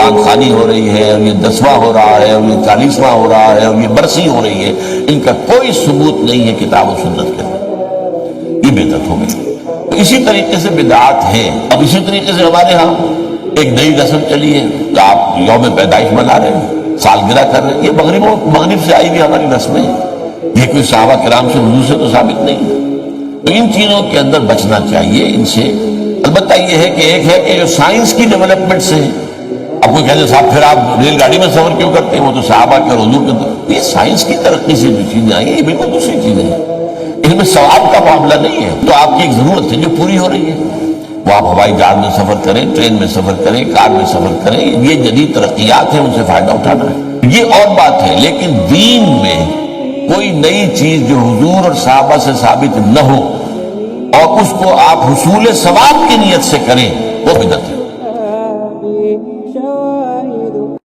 قرآن خوانی ہو رہی ہے، اور یہ 10واں ہو رہا ہے، اور یہ 40واں ہو رہا ہے، اور یہ برسی ہو رہی ہے، ان کا کوئی ثبوت نہیں ہے کتاب و سنت کے اندر، یہ بدعت ہو گئی۔ تو اسی طریقے سے بدعات ہیں۔ اب اسی طریقے سے ہمارے ہاں ایک نئی رسم چلی ہے کہ آپ یوم پیدائش منا رہے ہیں، سالگرہ کر رہے ہیں، یہ مغرب سے آئی ہوئی ہماری رسمیں ہیں، یہ کوئی صحابہ کرام سے حضور سے تو ثابت نہیں ہے۔ تو ان چیزوں کے اندر بچنا چاہیے ان سے۔ البتہ یہ ہے کہ ایک ہے کہ جو سائنس کی ڈیولپمنٹ سے اب کوئی کہتے صاحب پھر آپ ریل گاڑی میں سفر کیوں کرتے ہیں، وہ تو صحابہ کے اور حضور کے، یہ سائنس کی ترقی سے جو چیزیں آئی ہیں یہ بالکل دوسری چیزیں ہیں، ان میں ثواب کا معاملہ نہیں ہے۔ تو آپ کی ایک ضرورت ہے جو پوری ہو رہی ہے، وہ آپ ہوائی جہاز میں سفر کریں، ٹرین میں سفر کریں، کار میں سفر کریں، یہ جدید ترقیات ہیں، ان سے فائدہ اٹھانا ہے، یہ اور بات ہے۔ لیکن دین میں کوئی نئی چیز جو حضور اور صحابہ سے ثابت نہ ہو اور اس کو آپ حصول ثواب کی نیت سے کریں، وہ بدعت ہے۔